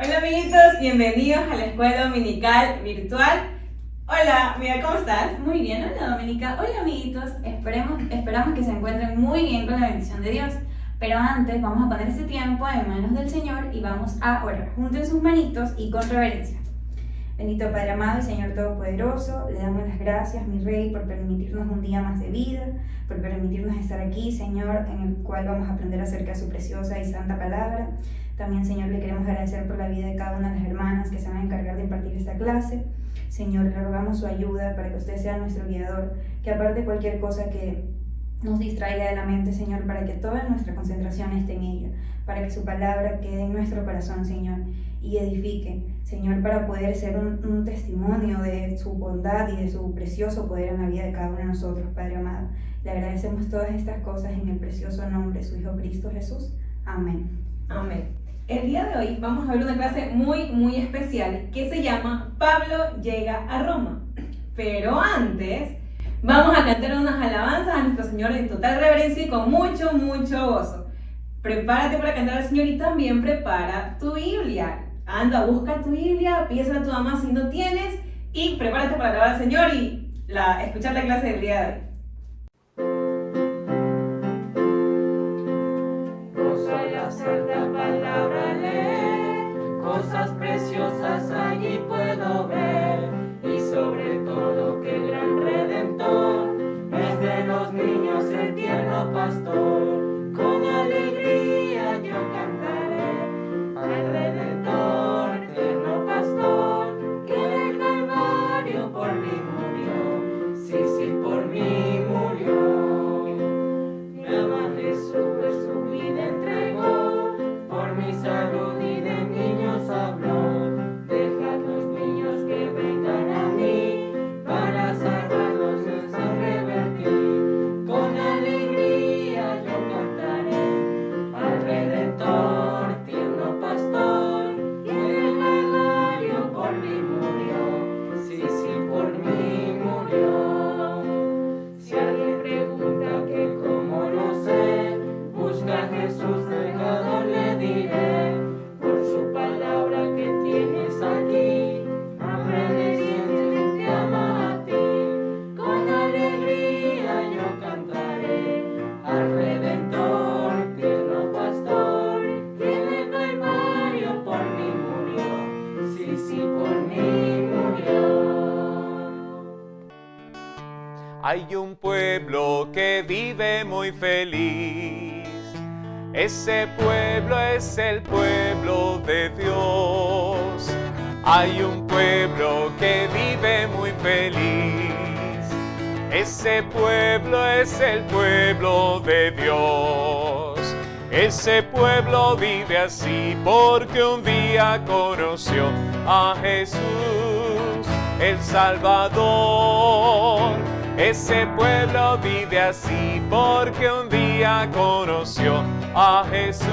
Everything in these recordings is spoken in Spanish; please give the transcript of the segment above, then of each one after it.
Hola amiguitos, bienvenidos a la escuela dominical virtual. Hola, mira, ¿cómo estás? Muy bien, hola Doménica, hola amiguitos, esperamos que se encuentren muy bien con la bendición de Dios. Pero antes vamos a poner este tiempo en manos del Señor y vamos a orar. Junten sus manitos y con reverencia. Bendito Padre amado y Señor Todopoderoso, le damos las gracias, mi Rey, por permitirnos un día más de vida, por permitirnos estar aquí, Señor, en el cual vamos a aprender acerca de su preciosa y santa palabra. También, Señor, le queremos agradecer por la vida de cada una de las hermanas que se van a encargar de impartir esta clase. Señor, le rogamos su ayuda para que usted sea nuestro guiador, que aparte de cualquier cosa que nos distraiga de la mente, Señor, para que toda nuestra concentración esté en ella, para que su palabra quede en nuestro corazón, Señor, y edifique, Señor, para poder ser un testimonio de su bondad y de su precioso poder en la vida de cada uno de nosotros, Padre amado. Le agradecemos todas estas cosas en el precioso nombre de su Hijo Cristo Jesús. Amén. Amén. El día de hoy vamos a ver una clase muy especial que se llama Pablo llega a Roma. Pero antes vamos a cantar unas alabanzas a nuestro Señor en total reverencia y con mucho gozo. Prepárate para cantar al Señor y también prepara tu Biblia. Anda, busca tu Biblia, pídesela a tu mamá si no tienes y prepárate para alabar al Señor y escuchar la clase del día de hoy. Santa palabra leer, cosas preciosas allí puedo ver, y sobre todo que el gran Redentor es de los niños el tierno pastor. Con alegría yo cantaré al Redentor, tierno pastor, que en el Calvario por mí murió, sí, por mí murió. Mi ama Jesús su vida entregó, por mi salud y de niños habló. Dejad los niños que vengan a mí, para salvarlos les he revertir. Con alegría yo cantaré al Redentor, tierno pastor, que en el Calvario por mí murió, sí, por mí murió. Si alguien pregunta que cómo lo sé, busca a Jesús delgado, le diré, por su palabra que tienes aquí, aprende te ama a ti. Con alegría yo cantaré al Redentor, tierno pastor, que en el Calvario por mí murió, sí, por mí murió. Hay un pueblo que vive muy feliz. Ese pueblo es el pueblo de Dios. Hay un pueblo que vive muy feliz. Ese pueblo es el pueblo de Dios. Ese pueblo vive así porque un día conoció a Jesús, el Salvador. Ese pueblo vive así porque un día conoció a Jesús,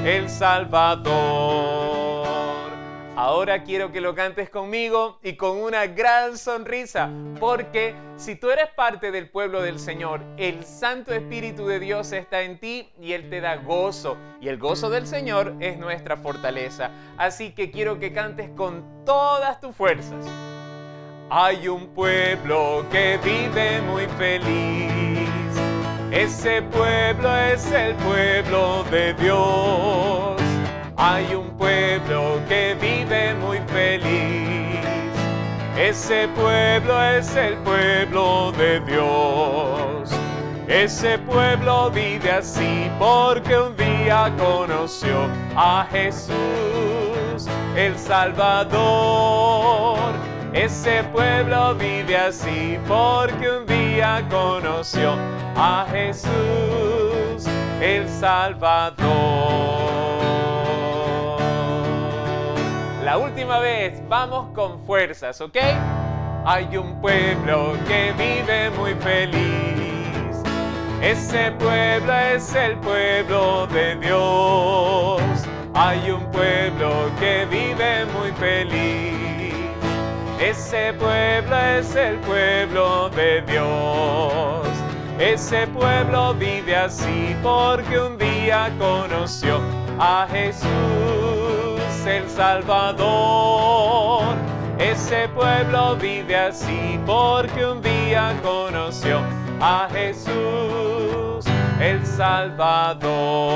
el Salvador. Ahora quiero que lo cantes conmigo y con una gran sonrisa, porque si tú eres parte del pueblo del Señor, el Santo Espíritu de Dios está en ti y Él te da gozo, y el gozo del Señor es nuestra fortaleza. Así que quiero que cantes con todas tus fuerzas. Hay un pueblo que vive muy feliz. Ese pueblo es el pueblo de Dios. Hay un pueblo que vive muy feliz. Ese pueblo es el pueblo de Dios. Ese pueblo vive así porque un día conoció a Jesús, el Salvador. Ese pueblo vive así porque un día conoció a Jesús, el Salvador. La última vez, vamos con fuerzas, ¿ok? Hay un pueblo que vive muy feliz. Ese pueblo es el pueblo de Dios. Hay un pueblo que vive muy feliz. Ese pueblo es el pueblo de Dios. Ese pueblo vive así porque un día conoció a Jesús, el Salvador. Ese pueblo vive así porque un día conoció a Jesús, el Salvador.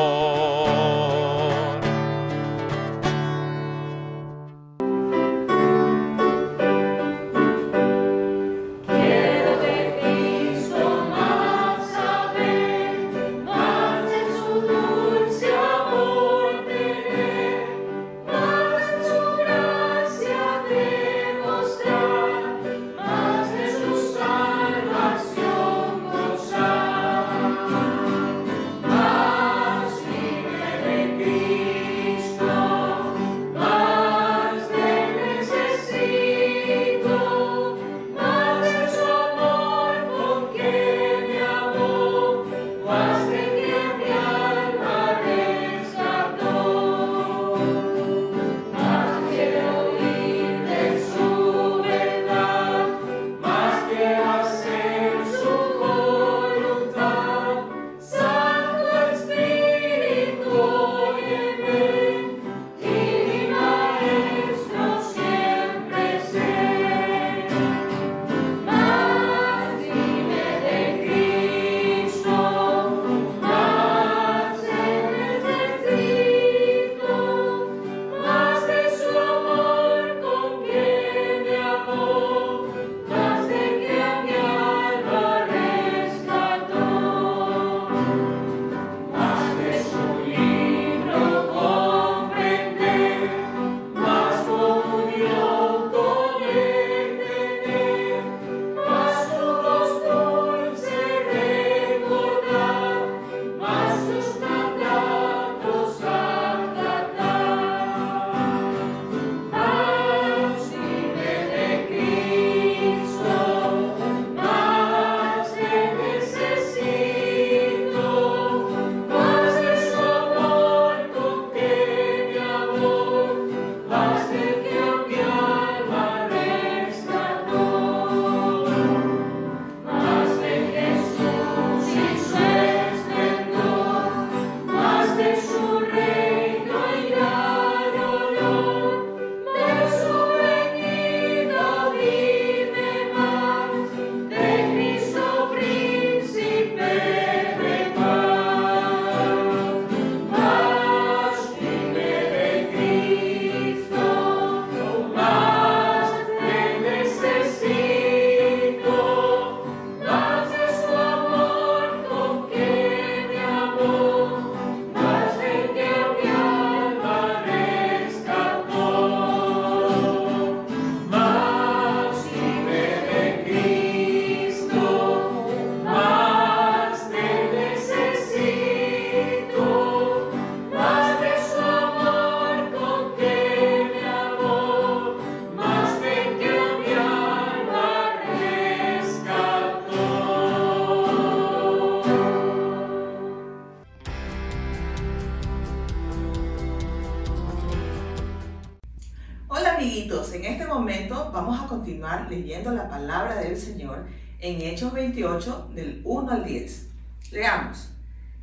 amiguitos, en este momento vamos a continuar leyendo la palabra del Señor en Hechos 28 del 1 al 10. Leamos.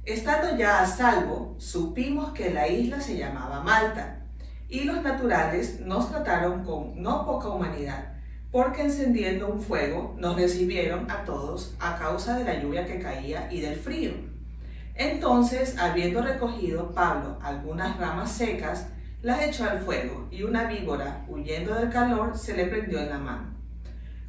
Estando ya a salvo, supimos que la isla se llamaba Malta, y los naturales nos trataron con no poca humanidad, porque encendiendo un fuego nos recibieron a todos a causa de la lluvia que caía y del frío. Entonces, habiendo recogido Pablo algunas ramas secas, las echó al fuego, y una víbora, huyendo del calor, se le prendió en la mano.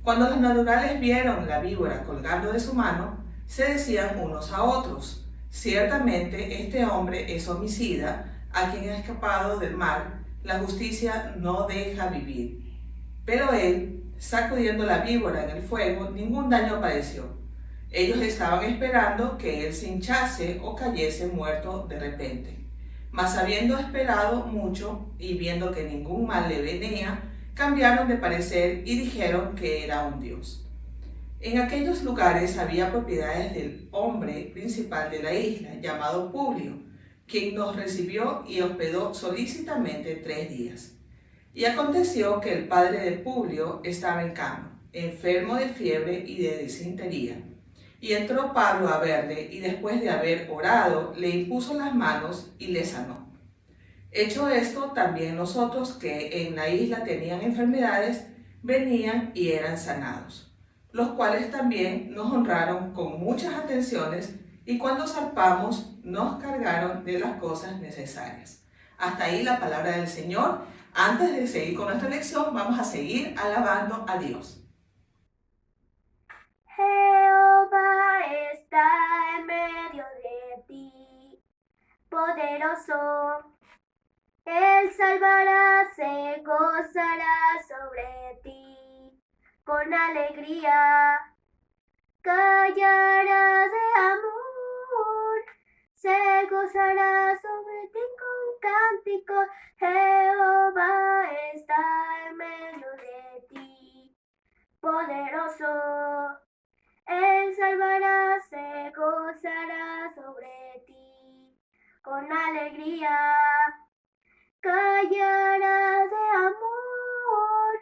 Cuando los naturales vieron la víbora colgando de su mano, se decían unos a otros: ciertamente este hombre es homicida, a quien ha escapado del mar, la justicia no deja vivir. Pero él, sacudiendo la víbora en el fuego, ningún daño padeció. Ellos estaban esperando que él se hinchase o cayese muerto de repente. Mas habiendo esperado mucho y viendo que ningún mal le venía, cambiaron de parecer y dijeron que era un dios. En aquellos lugares había propiedades del hombre principal de la isla, llamado Publio, quien nos recibió y hospedó solícitamente 3 días. Y aconteció que el padre de Publio estaba en cama, enfermo de fiebre y de disentería. Y entró Pablo a verle, y después de haber orado, le impuso las manos y le sanó. Hecho esto, también los otros que en la isla tenían enfermedades, venían y eran sanados, los cuales también nos honraron con muchas atenciones y cuando zarpamos nos cargaron de las cosas necesarias. Hasta ahí la palabra del Señor. Antes de seguir con nuestra lección, vamos a seguir alabando a Dios. Jehová está en medio de ti, poderoso. Él salvará, se gozará sobre ti, con alegría, callará de amor, se gozará sobre ti con cánticos. Jehová está en medio de ti, poderoso. Él salvará, se gozará sobre ti, con alegría, callará de amor,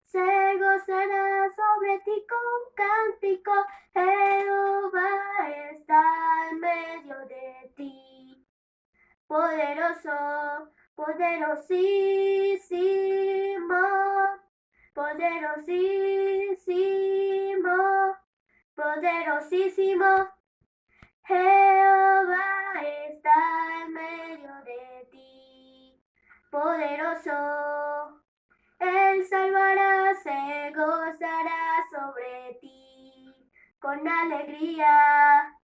se gozará sobre ti con cántico. Jehová está en medio de ti, poderoso, poderosísimo, poderosísimo, poderosísimo. Jehová está en medio de ti, poderoso. Él salvará, se gozará sobre ti, con alegría,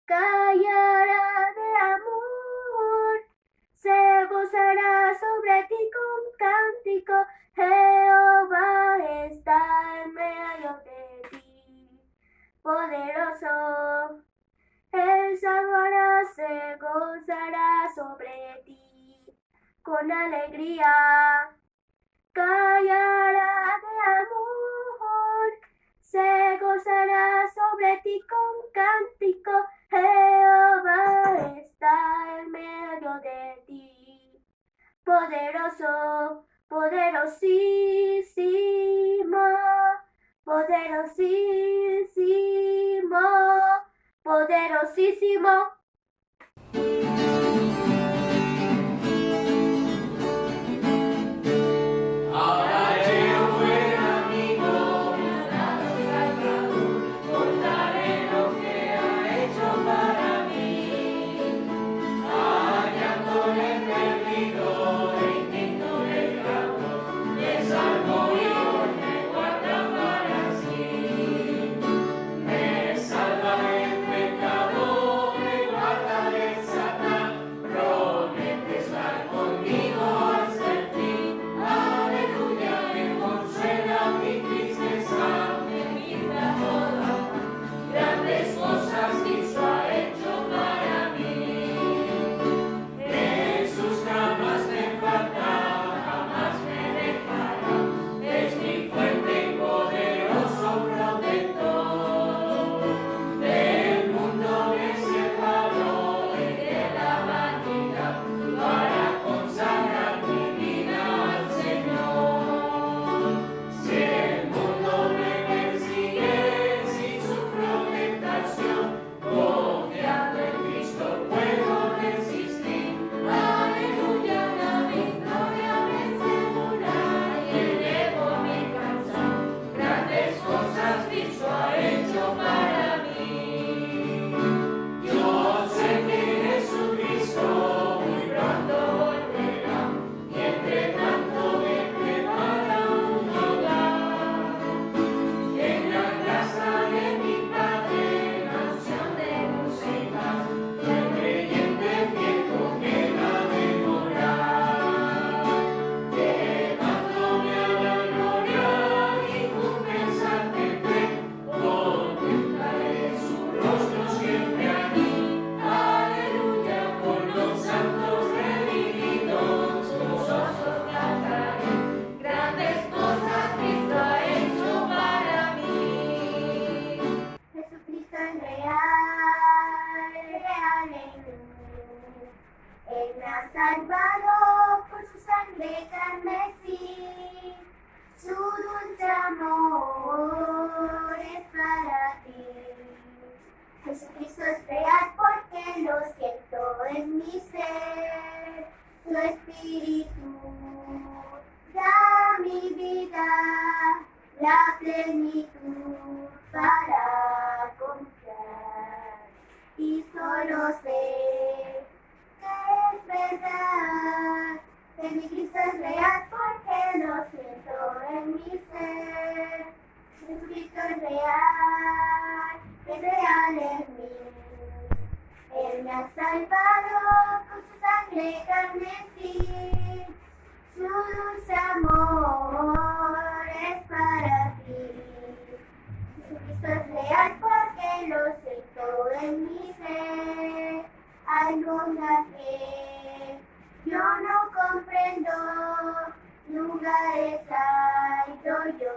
callará de amor, se gozará sobre ti con cántico. Jehová está en medio de ti, poderoso. Él salvará, se gozará sobre ti, con alegría, callará de amor, se gozará sobre ti con cántico. Jehová está en medio de ti, poderoso, poderosísimo, poderosísimo, poderosísimo. Salvado por su sangre carmesí, su dulce amor es para ti. Jesucristo es real porque lo siento en mi ser, su espíritu espíritu, da mi vida la plenitud para confiar. Y solo sé que es verdad, que mi Cristo es real porque lo siento en mi ser. Jesucristo es real en mí. Él me ha salvado con su sangre carmesí. Su dulce amor es para ti. Jesucristo es real porque lo siento en mi ser. Hay cosas que yo no comprendo, lugares hay donde yo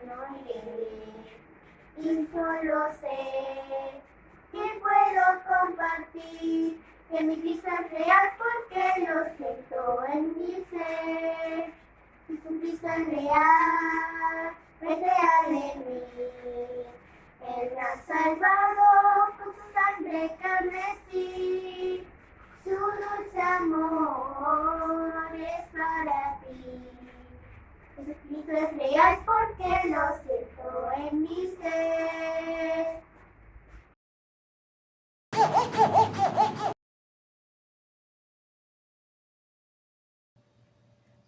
no iré. Y solo sé que puedo compartir que mi Cristo es real porque lo siento en mi ser. Jesucristo es real en mí. Él me ha salvado con su sangre carmesí. Su dulce amor es para ti. Jesucristo es real porque lo siento en mi ser.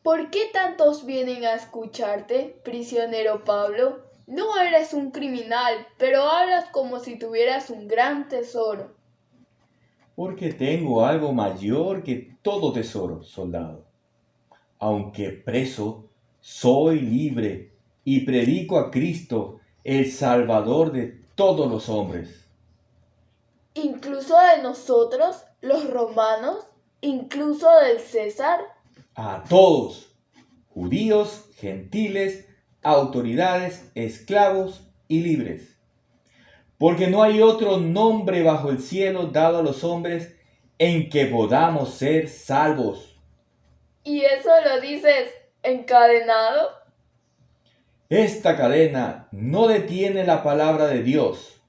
¿Por qué tantos vienen a escucharte, prisionero Pablo? No eres un criminal, pero hablas como si tuvieras un gran tesoro. Porque tengo algo mayor que todo tesoro, soldado. Aunque preso, soy libre y predico a Cristo, el Salvador de todos los hombres. Incluso de nosotros, los romanos, incluso del César. A todos, judíos, gentiles, autoridades, esclavos y libres. Porque no hay otro nombre bajo el cielo dado a los hombres en que podamos ser salvos. ¿Y eso lo dices encadenado? Esta cadena no detiene la palabra de Dios.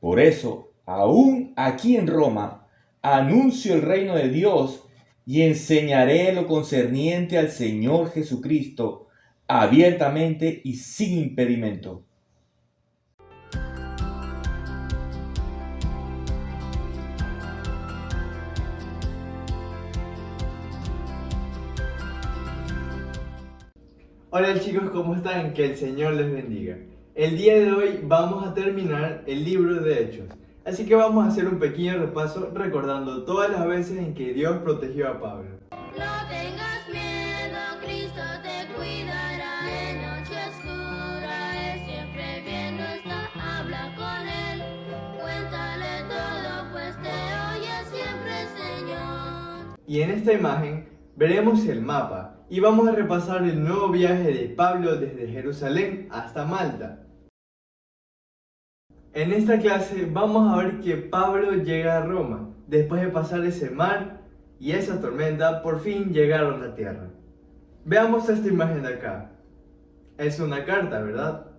Por eso, aún aquí en Roma, anuncio el reino de Dios y enseñaré lo concerniente al Señor Jesucristo abiertamente y sin impedimento. Hola chicos, ¿cómo están? Que el Señor les bendiga. El día de hoy vamos a terminar el libro de Hechos, así que vamos a hacer un pequeño repaso recordando todas las veces en que Dios protegió a Pablo. No tengas miedo, Cristo te cuidará en noche oscura. Él siempre viendo está, habla con él. Cuéntale todo, pues te oye siempre, Señor. Y en esta imagen veremos el mapa y vamos a repasar el nuevo viaje de Pablo desde Jerusalén hasta Malta. En esta clase vamos a ver que Pablo llega a Roma. Después de pasar ese mar y esa tormenta, por fin llegaron a tierra. Veamos esta imagen de acá. Es una carta, ¿verdad?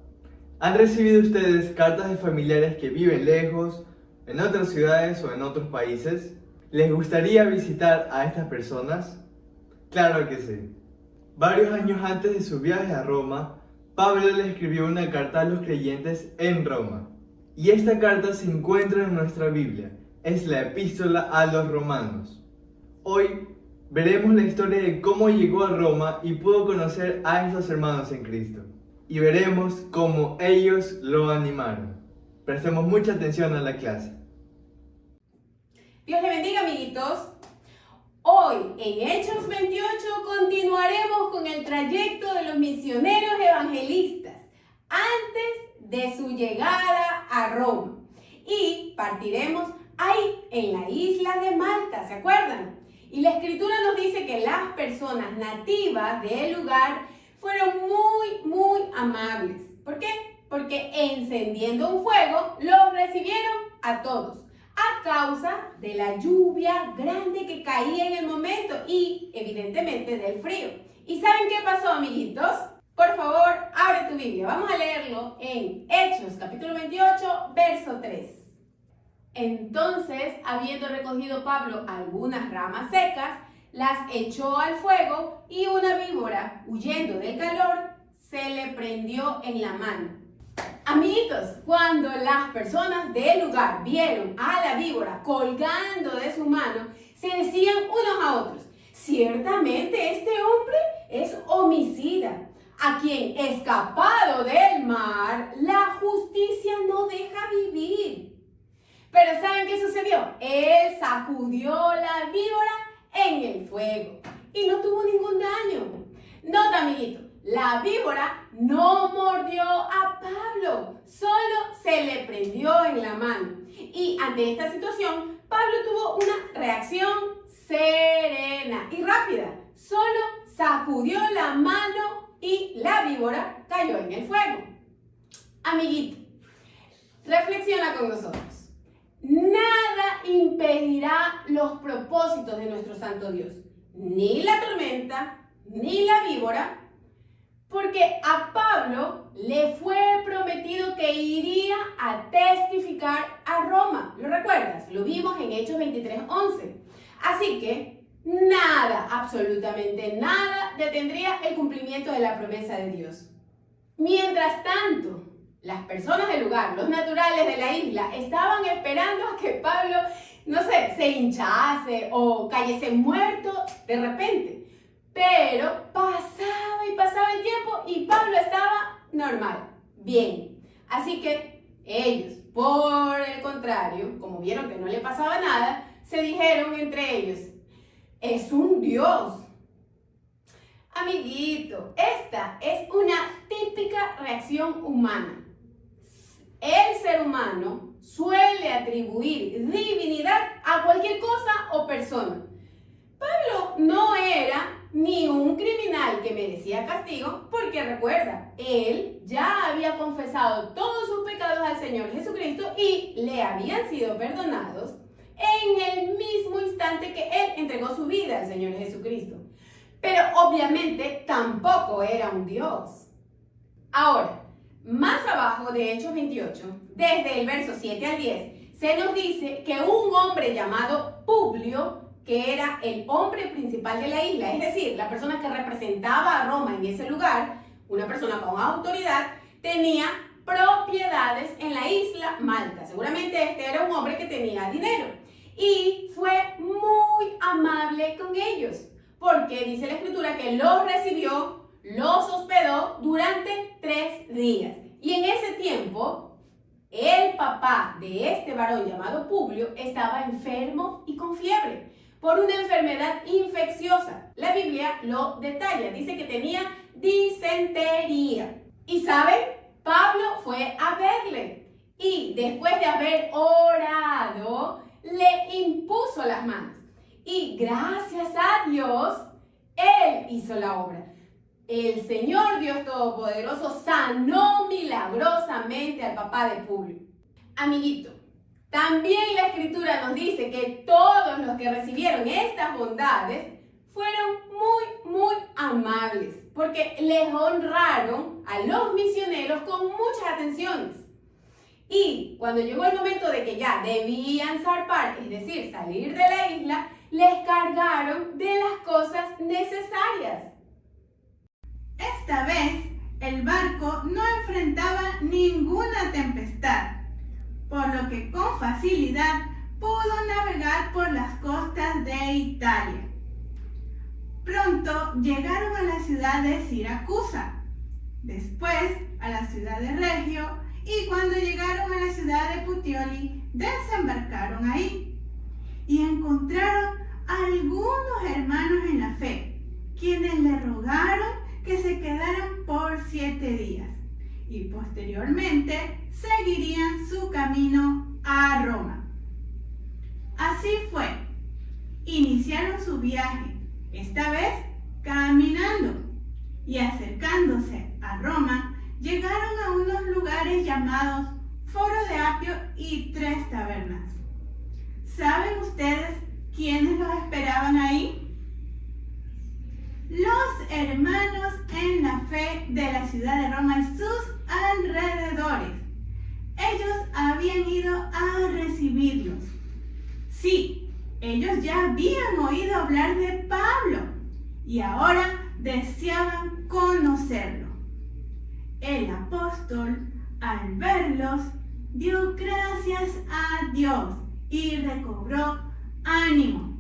¿Han recibido ustedes cartas de familiares que viven lejos, en otras ciudades o en otros países? ¿Les gustaría visitar a estas personas? Claro que sí. Varios años antes de su viaje a Roma, Pablo le escribió una carta a los creyentes en Roma. Y esta carta se encuentra en nuestra Biblia. Es la epístola a los romanos. Hoy veremos la historia de cómo llegó a Roma y pudo conocer a estos hermanos en Cristo. Y veremos cómo ellos lo animaron. Prestemos mucha atención a la clase. Dios le bendiga, amiguitos. Hoy, en Hechos 28, continuaremos con el trayecto de los misioneros evangelistas antes de su llegada a Roma. Y partiremos ahí, en la isla de Malta, ¿se acuerdan? Y la Escritura nos dice que las personas nativas del lugar fueron muy amables. ¿Por qué? Porque encendiendo un fuego, los recibieron a todos, a causa de la lluvia grande que caía en el momento y, evidentemente, del frío. ¿Y saben qué pasó, amiguitos? Por favor, abre tu Biblia. Vamos a leerlo en Hechos, capítulo 28, verso 3. Entonces, habiendo recogido Pablo algunas ramas secas, las echó al fuego y una víbora, huyendo del calor, se le prendió en la mano. Amiguitos, cuando las personas del lugar vieron a la víbora colgando de su mano, se decían unos a otros: ciertamente este hombre es homicida, a quien, escapado del mar, la justicia no deja vivir. Pero ¿saben qué sucedió? Él sacudió la víbora en el fuego y no tuvo ningún daño. Nota, amiguito, la víbora no mordió a Pablo, solo se le prendió en la mano. Y ante esta situación, Pablo tuvo una reacción serena y rápida. Solo sacudió la mano y la víbora cayó en el fuego. Amiguito, reflexiona con nosotros. Nada impedirá los propósitos de nuestro Santo Dios, ni la tormenta, ni la víbora, porque a Pablo le fue prometido que iría a testificar a Roma. ¿Lo recuerdas? Lo vimos en Hechos 23:11. Así que nada, absolutamente nada, detendría el cumplimiento de la promesa de Dios. Mientras tanto, las personas del lugar, los naturales de la isla, estaban esperando a que Pablo, no sé, se hinchase o cayese muerto de repente. Pero pasaba y pasaba el tiempo y Pablo estaba normal, bien. Así que ellos, por el contrario, como vieron que no le pasaba nada, se dijeron entre ellos: es un dios. Amiguito, esta es una típica reacción humana. El ser humano suele atribuir divinidad a cualquier cosa o persona. Pablo no era ni un criminal que merecía castigo, porque recuerda, él ya había confesado todos sus pecados al Señor Jesucristo y le habían sido perdonados en el mismo instante que él entregó su vida al Señor Jesucristo. Pero obviamente tampoco era un Dios. Ahora, más abajo de Hechos 28, desde el verso 7 al 10, se nos dice que un hombre llamado Publio, que era el hombre principal de la isla, es decir, la persona que representaba a Roma en ese lugar, una persona con autoridad, tenía propiedades en la isla Malta. Seguramente este era un hombre que tenía dinero y fue muy amable con ellos, porque dice la escritura que los recibió, los hospedó durante 3 días. Y en ese tiempo, el papá de este varón llamado Publio estaba enfermo y con fiebre por una enfermedad infecciosa. La Biblia lo detalla, dice que tenía disentería. ¿Y saben? Pablo fue a verle y después de haber orado, le impuso las manos. Y gracias a Dios, él hizo la obra. El Señor Dios Todopoderoso sanó milagrosamente al papá de Publio. Amiguito, también la Escritura nos dice que todos los que recibieron estas bondades fueron muy amables, porque les honraron a los misioneros con muchas atenciones. Y cuando llegó el momento de que ya debían zarpar, es decir, salir de la isla, les cargaron de las cosas necesarias. Esta vez, el barco no enfrentaba ninguna tempestad, por lo que con facilidad pudo navegar por las costas de Italia. Pronto llegaron a la ciudad de Siracusa, después a la ciudad de Regio, y cuando llegaron a la ciudad de Puteoli, desembarcaron ahí y encontraron a algunos hermanos en la fe, quienes le rogaron que se quedaran por 7 días y posteriormente seguirían su camino a Roma. Así fue. Iniciaron su viaje, esta vez caminando, y acercándose a Roma, llegaron a unos lugares llamados Foro de Apio y 3 tabernas. ¿Saben ustedes quiénes los esperaban ahí? Los hermanos en la fe de la ciudad de Roma y sus alrededores. Ellos habían ido a recibirlos. Sí, Ellos ya habían oído hablar de Pablo y ahora deseaban conocerlo. El apóstol, al verlos, dio gracias a Dios y recobró ánimo.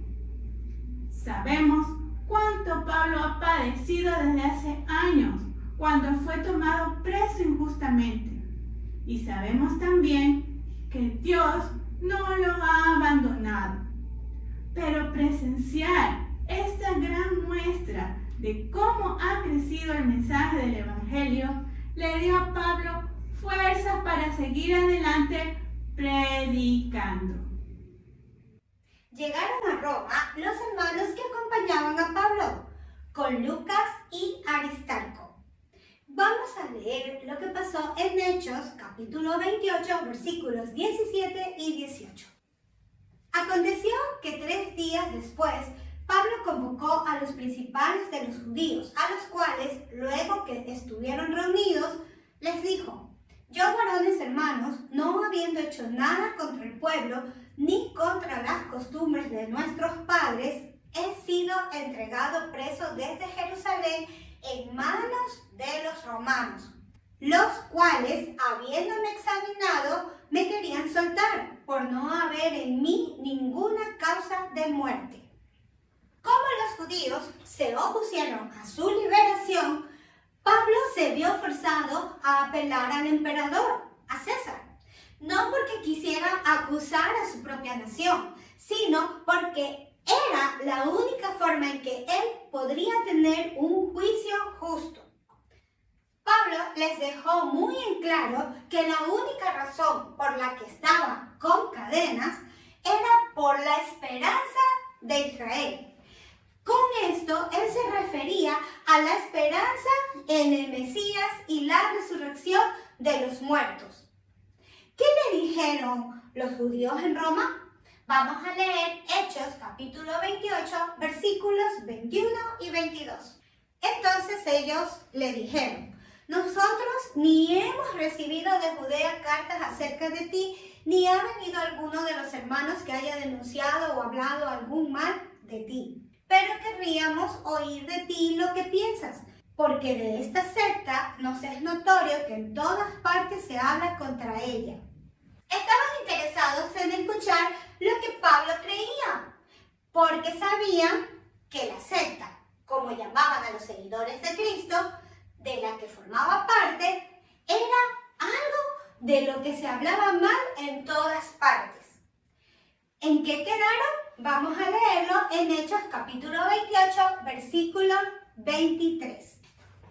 Sabemos cuánto Pablo ha padecido desde hace años cuando fue tomado preso injustamente. Y sabemos también que Dios no lo ha abandonado. Pero presenciar esta gran muestra de cómo ha crecido el mensaje del Evangelio le dio a Pablo fuerzas para seguir adelante predicando. Llegaron a Roma los hermanos que acompañaban a Pablo, con Lucas y Aristarco. Vamos a leer lo que pasó en Hechos, capítulo 28, versículos 17 y 18. Aconteció que 3 días después, Pablo convocó a los principales de los judíos, a los cuales, luego que estuvieron reunidos, les dijo: Yo, varones hermanos, no habiendo hecho nada contra el pueblo, ni contra las costumbres de nuestros padres, he sido entregado preso desde Jerusalén en manos de los romanos, los cuales, habiéndome examinado, me querían soltar, por no haber en mí ninguna causa de muerte. Como los judíos se opusieron a su liberación, Pablo se vio forzado a apelar al emperador, a César, no porque quisiera acusar a su propia nación, sino porque era la única forma en que él podría tener un juicio justo. Pablo les dejó muy en claro que la única razón por la que estaba con cadenas era por la esperanza de Israel. Con esto, él se refería a la esperanza en el Mesías y la resurrección de los muertos. ¿Qué le dijeron los judíos en Roma? Vamos a leer Hechos capítulo 28, versículos 21 y 22. Entonces ellos le dijeron: Nosotros ni hemos recibido de Judea cartas acerca de ti, ni ha venido alguno de los hermanos que haya denunciado o hablado algún mal de ti. Pero querríamos oír de ti lo que piensas, porque de esta secta nos es notorio que en todas partes se habla contra ella. Estaban interesados en escuchar lo que Pablo creía, porque sabían que la secta, como llamaban a los seguidores de Cristo, de la que formaba parte, era algo de lo que se hablaba mal en todas partes. ¿En qué quedaron? Vamos a leerlo en Hechos capítulo 28, versículo 23.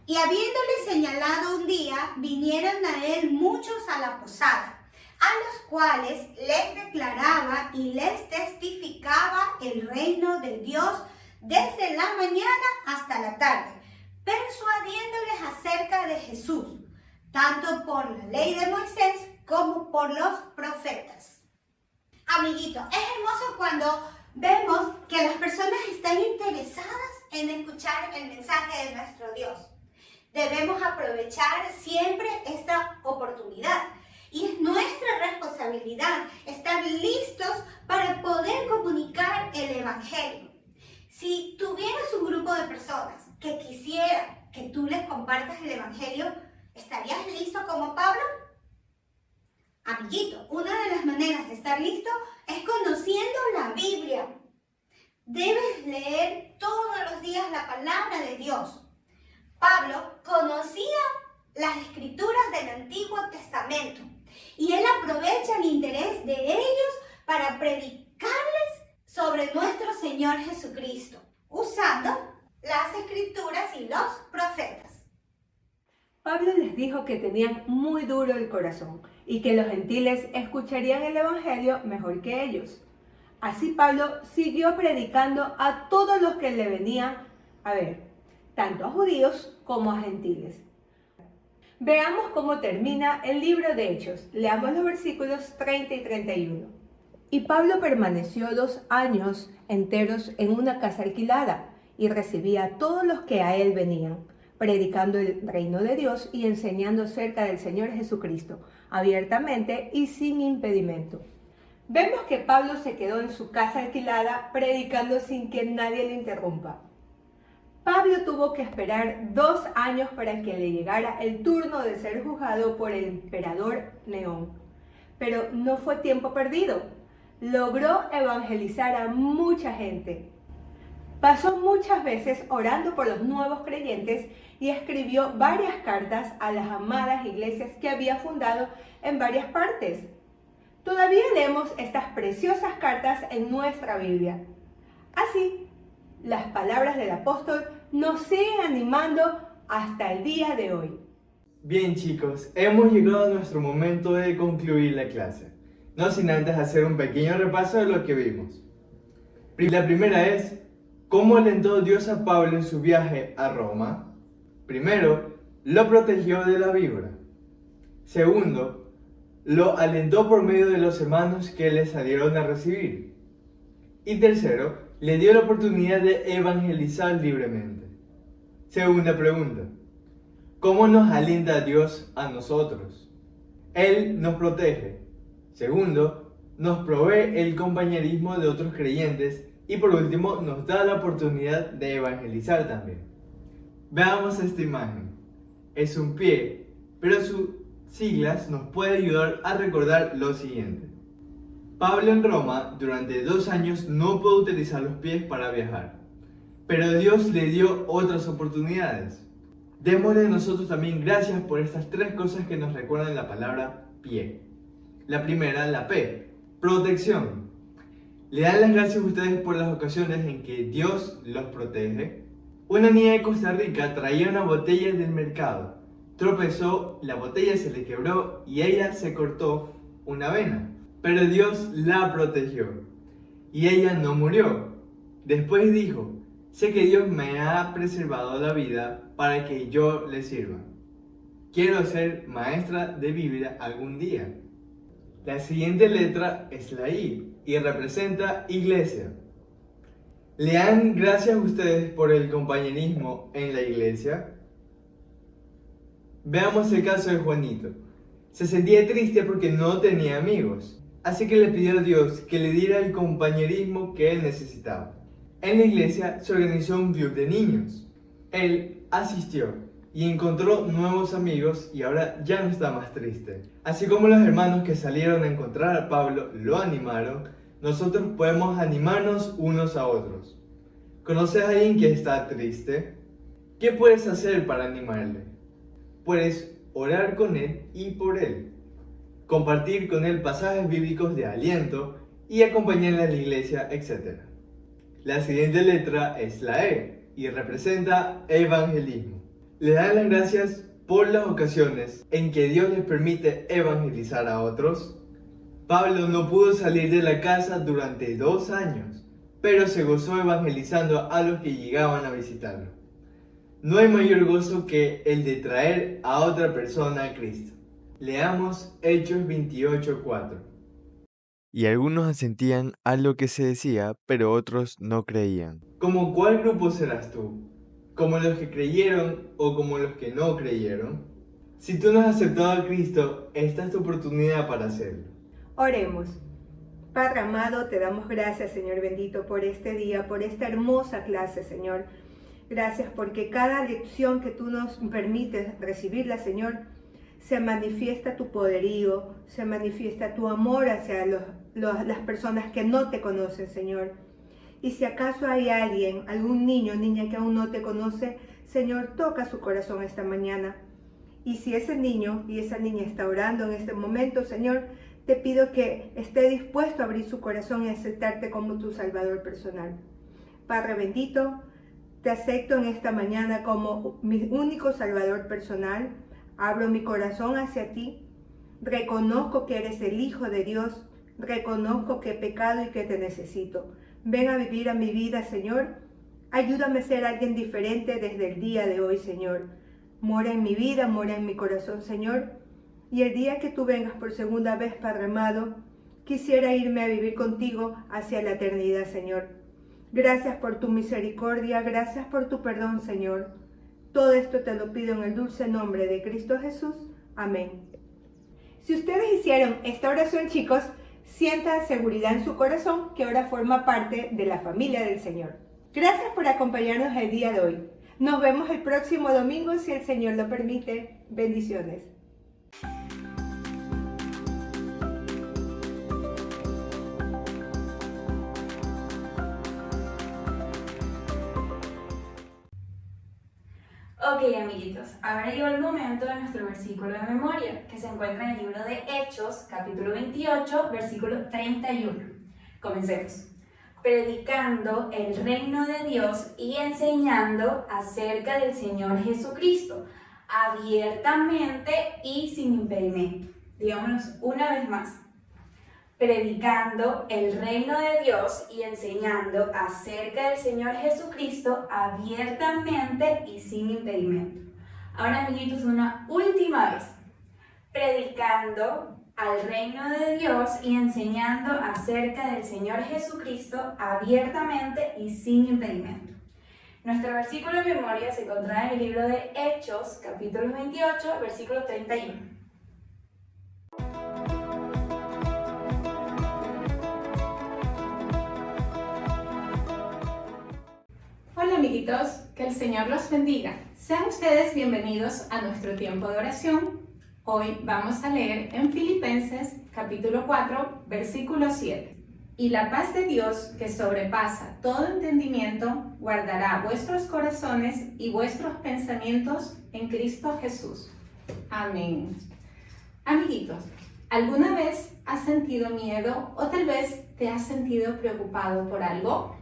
Y habiéndole señalado un día, vinieron a él muchos a la posada, a los cuales les declaraba y les testificaba el reino de Dios desde la mañana hasta la tarde, persuadiéndoles acerca de Jesús, tanto por la ley de Moisés como por los profetas. Amiguito, es hermoso cuando vemos que las personas están interesadas en escuchar el mensaje de nuestro Dios. Debemos aprovechar siempre esta oportunidad y es nuestra responsabilidad estar listos para poder comunicar el Evangelio. Si tuvieras un grupo de personas que quisieran que tú les compartas el Evangelio, ¿estarías listo como Pablo? Amiguito, una de las maneras de estar listo es conociendo la Biblia. Debes leer todos los días la palabra de Dios. Pablo conocía las escrituras del Antiguo Testamento y él aprovecha el interés de ellos para predicarles sobre nuestro Señor Jesucristo, usando las escrituras y los profetas. Pablo les dijo que tenían muy duro el corazón y que los gentiles escucharían el Evangelio mejor que ellos. Así Pablo siguió predicando a todos los que le venían a ver, tanto a judíos como a gentiles. Veamos cómo termina el libro de Hechos. Leamos los versículos 30 y 31. Y Pablo permaneció 2 años enteros en una casa alquilada y recibía a todos los que a él venían, predicando el reino de Dios y enseñando acerca del Señor Jesucristo, abiertamente y sin impedimento. Vemos que Pablo se quedó en su casa alquilada predicando sin que nadie le interrumpa. Pablo tuvo que esperar 2 años para que le llegara el turno de ser juzgado por el emperador Nerón. Pero no fue tiempo perdido. Logró evangelizar a mucha gente. Pasó muchas veces orando por los nuevos creyentes y escribió varias cartas a las amadas iglesias que había fundado en varias partes. Todavía leemos estas preciosas cartas en nuestra Biblia. Así, las palabras del apóstol nos siguen animando hasta el día de hoy. Bien chicos, hemos llegado a nuestro momento de concluir la clase. No sin antes hacer un pequeño repaso de lo que vimos. La primera es, ¿cómo alentó Dios a Pablo en su viaje a Roma? Primero, lo protegió de la víbora. Segundo, lo alentó por medio de los hermanos que le salieron a recibir. Y tercero, le dio la oportunidad de evangelizar libremente. Segunda pregunta, ¿cómo nos alienta Dios a nosotros? Él nos protege. Segundo, nos provee el compañerismo de otros creyentes. Y por último, nos da la oportunidad de evangelizar también. Veamos esta imagen. Es un pie, pero sus siglas nos pueden ayudar a recordar lo siguiente. Pablo en Roma durante 2 años no pudo utilizar los pies para viajar, pero Dios le dio otras oportunidades. Démosle nosotros también gracias por estas 3 cosas que nos recuerdan la palabra pie. La primera, la P, protección. ¿Le dan las gracias a ustedes por las ocasiones en que Dios los protege? Una niña de Costa Rica traía una botella del mercado. Tropezó, la botella se le quebró y ella se cortó una vena. Pero Dios la protegió y ella no murió. Después dijo, sé que Dios me ha preservado la vida para que yo le sirva. Quiero ser maestra de Biblia algún día. La siguiente letra es la I y representa iglesia. ¿Le dan gracias a ustedes por el compañerismo en la iglesia? Veamos el caso de Juanito. Se sentía triste porque no tenía amigos, así que le pidió a Dios que le diera el compañerismo que él necesitaba. En la iglesia se organizó un club de niños. Él asistió y encontró nuevos amigos y ahora ya no está más triste. Así como los hermanos que salieron a encontrar a Pablo lo animaron, nosotros podemos animarnos unos a otros. ¿Conoces a alguien que está triste? ¿Qué puedes hacer para animarle? Puedes orar con él y por él, compartir con él pasajes bíblicos de aliento y acompañarle a la iglesia, etc. La siguiente letra es la E y representa evangelismo. Le dan las gracias por las ocasiones en que Dios les permite evangelizar a otros. Pablo no pudo salir de la casa durante 2 años, pero se gozó evangelizando a los que llegaban a visitarlo. No hay mayor gozo que el de traer a otra persona a Cristo. Leamos Hechos 28:4. Y algunos asentían a lo que se decía, pero otros no creían. ¿Como cuál grupo serás tú? ¿Como los que creyeron o como los que no creyeron? Si tú no has aceptado a Cristo, esta es tu oportunidad para hacerlo. Oremos. Padre amado, te damos gracias, Señor bendito, por este día, por esta hermosa clase, Señor. Gracias porque cada lección que tú nos permites recibirla, Señor, se manifiesta tu poderío, se manifiesta tu amor hacia las personas que no te conocen, Señor. Y si acaso hay alguien, algún niño o niña que aún no te conoce, Señor, toca su corazón esta mañana. Y si ese niño y esa niña está orando en este momento, Señor, te pido que esté dispuesto a abrir su corazón y aceptarte como tu Salvador personal. Padre bendito, te acepto en esta mañana como mi único Salvador personal. Abro mi corazón hacia ti. Reconozco que eres el Hijo de Dios. Reconozco que he pecado y que te necesito. Ven a vivir a mi vida, Señor. Ayúdame a ser alguien diferente desde el día de hoy, Señor. Mora en mi vida, mora en mi corazón, Señor. Y el día que tú vengas por segunda vez, Padre amado, quisiera irme a vivir contigo hacia la eternidad, Señor. Gracias por tu misericordia, gracias por tu perdón, Señor. Todo esto te lo pido en el dulce nombre de Cristo Jesús. Amén. Si ustedes hicieron esta oración, chicos, sienta seguridad en su corazón que ahora forma parte de la familia del Señor. Gracias por acompañarnos el día de hoy. Nos vemos el próximo domingo si el Señor lo permite. Bendiciones. Ok, amiguitos, ahora llegó el momento de nuestro versículo de memoria, que se encuentra en el libro de Hechos, capítulo 28, versículo 31. Comencemos. Predicando el reino de Dios y enseñando acerca del Señor Jesucristo, abiertamente y sin impedimento. Digámonos una vez más. Predicando el reino de Dios y enseñando acerca del Señor Jesucristo abiertamente y sin impedimento. Ahora, amiguitos, una última vez. Predicando al reino de Dios y enseñando acerca del Señor Jesucristo abiertamente y sin impedimento. Nuestro versículo de memoria se encuentra en el libro de Hechos, capítulo 28, versículo 31. Hola amiguitos, que el Señor los bendiga. Sean ustedes bienvenidos a nuestro tiempo de oración. Hoy vamos a leer en Filipenses capítulo 4, versículo 7. Y la paz de Dios, que sobrepasa todo entendimiento, guardará vuestros corazones y vuestros pensamientos en Cristo Jesús. Amén. Amiguitos, ¿alguna vez has sentido miedo o tal vez te has sentido preocupado por algo?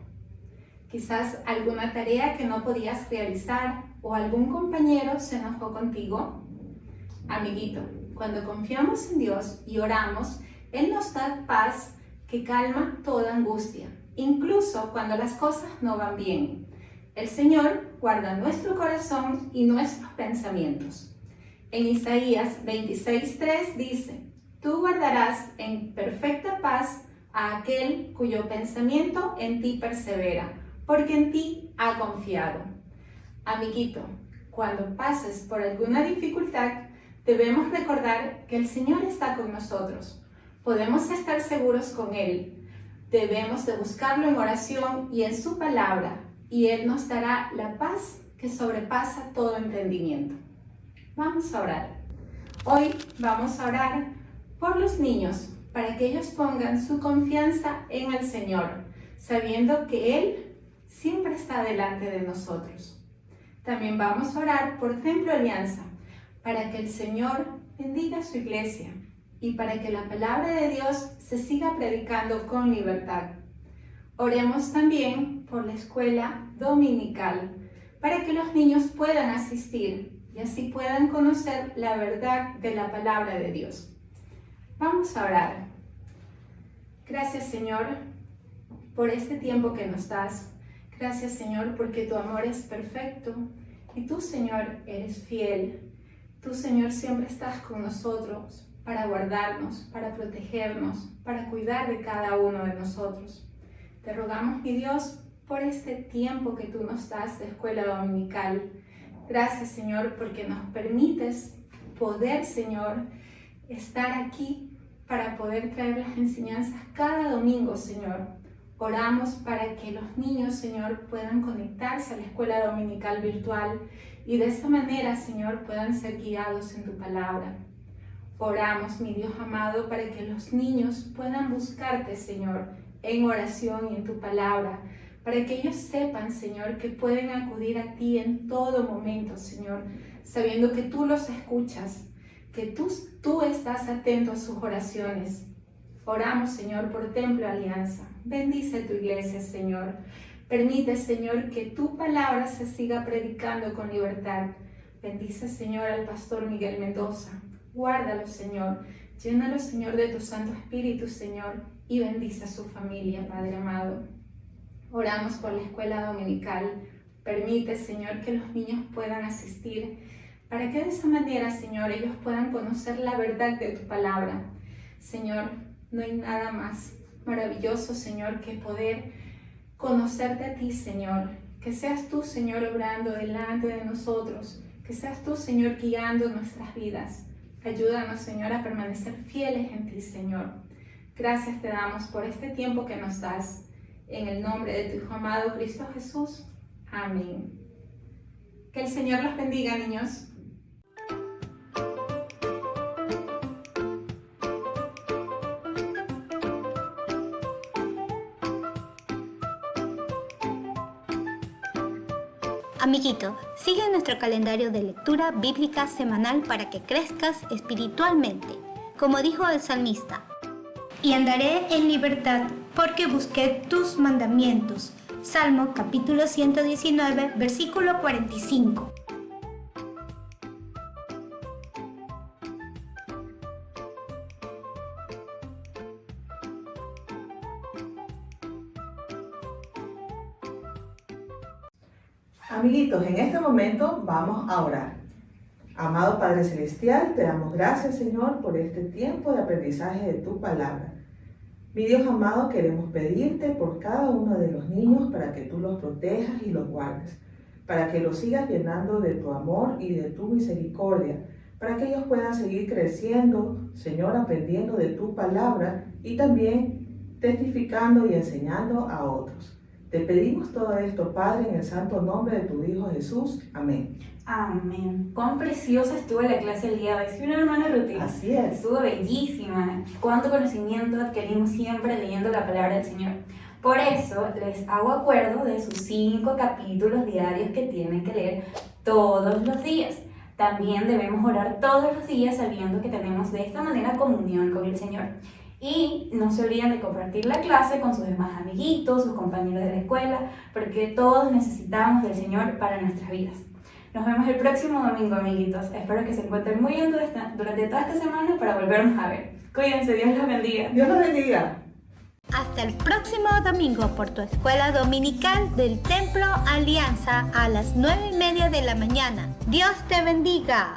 Quizás alguna tarea que no podías realizar o algún compañero se enojó contigo. Amiguito, cuando confiamos en Dios y oramos, Él nos da paz que calma toda angustia, incluso cuando las cosas no van bien. El Señor guarda nuestro corazón y nuestros pensamientos. En Isaías 26:3 dice: Tú guardarás en perfecta paz a aquel cuyo pensamiento en ti persevera, porque en ti ha confiado. Amiguito, cuando pases por alguna dificultad, debemos recordar que el Señor está con nosotros. Podemos estar seguros con Él. Debemos de buscarlo en oración y en su palabra, y Él nos dará la paz que sobrepasa todo entendimiento. Vamos a orar. Hoy vamos a orar por los niños, para que ellos pongan su confianza en el Señor, sabiendo que Él siempre está delante de nosotros. También vamos a orar por Templo Alianza, para que el Señor bendiga su iglesia y para que la palabra de Dios se siga predicando con libertad. Oremos también por la escuela dominical, para que los niños puedan asistir y así puedan conocer la verdad de la palabra de Dios. Vamos a orar. Gracias, Señor, por este tiempo que nos das. Gracias, Señor, porque tu amor es perfecto y tú, Señor, eres fiel. Tú, Señor, siempre estás con nosotros para guardarnos, para protegernos, para cuidar de cada uno de nosotros. Te rogamos, mi Dios, por este tiempo que tú nos das de escuela dominical. Gracias, Señor, porque nos permites poder, Señor, estar aquí para poder traer las enseñanzas cada domingo, Señor. Oramos para que los niños, Señor, puedan conectarse a la escuela dominical virtual y de esa manera, Señor, puedan ser guiados en tu palabra. Oramos, mi Dios amado, para que los niños puedan buscarte, Señor, en oración y en tu palabra, para que ellos sepan, Señor, que pueden acudir a ti en todo momento, Señor, sabiendo que tú los escuchas, que tú estás atento a sus oraciones. Oramos, Señor, por Templo Alianza. Bendice tu iglesia, Señor. Permite, Señor, que tu palabra se siga predicando con libertad. Bendice, Señor, al pastor Miguel Mendoza. Guárdalo, Señor. Llénalo, Señor, de tu Santo Espíritu, Señor, y bendice a su familia, Padre amado. Oramos por la escuela dominical. Permite, Señor, que los niños puedan asistir, para que de esa manera, Señor, ellos puedan conocer la verdad de tu palabra. Señor, no hay nada más maravilloso, Señor, que poder conocerte a ti, Señor. Que seas tú, Señor, obrando delante de nosotros. Que seas tú, Señor, guiando nuestras vidas. Ayúdanos, Señor, a permanecer fieles en ti, Señor. Gracias te damos por este tiempo que nos das. En el nombre de tu Hijo amado Cristo Jesús. Amén. Que el Señor los bendiga, niños. Amiguito, sigue nuestro calendario de lectura bíblica semanal para que crezcas espiritualmente, como dijo el salmista. Y andaré en libertad porque busqué tus mandamientos. Salmo capítulo 119, versículo 45. Amiguitos, en este momento vamos a orar. Amado Padre Celestial, te damos gracias, Señor, por este tiempo de aprendizaje de tu palabra. Mi Dios amado, queremos pedirte por cada uno de los niños para que tú los protejas y los guardes, para que los sigas llenando de tu amor y de tu misericordia, para que ellos puedan seguir creciendo, Señor, aprendiendo de tu palabra y también testificando y enseñando a otros. Te pedimos todo esto, Padre, en el santo nombre de tu Hijo Jesús. Amén. Amén. Cuán preciosa estuvo la clase el día de hoy. ¿Sí, una hermana Rutina? Así es. Estuvo bellísima. Cuánto conocimiento adquirimos siempre leyendo la palabra del Señor. Por eso les hago acuerdo de sus 5 capítulos diarios que tienen que leer todos los días. También debemos orar todos los días sabiendo que tenemos de esta manera comunión con el Señor. Y no se olviden de compartir la clase con sus demás amiguitos, sus compañeros de la escuela, porque todos necesitamos del Señor para nuestras vidas. Nos vemos el próximo domingo, amiguitos. Espero que se encuentren muy bien durante toda esta semana para volvernos a ver. Cuídense, Dios los bendiga. Dios los bendiga. Hasta el próximo domingo por tu escuela dominical del Templo Alianza a las 9:30 de la mañana. Dios te bendiga.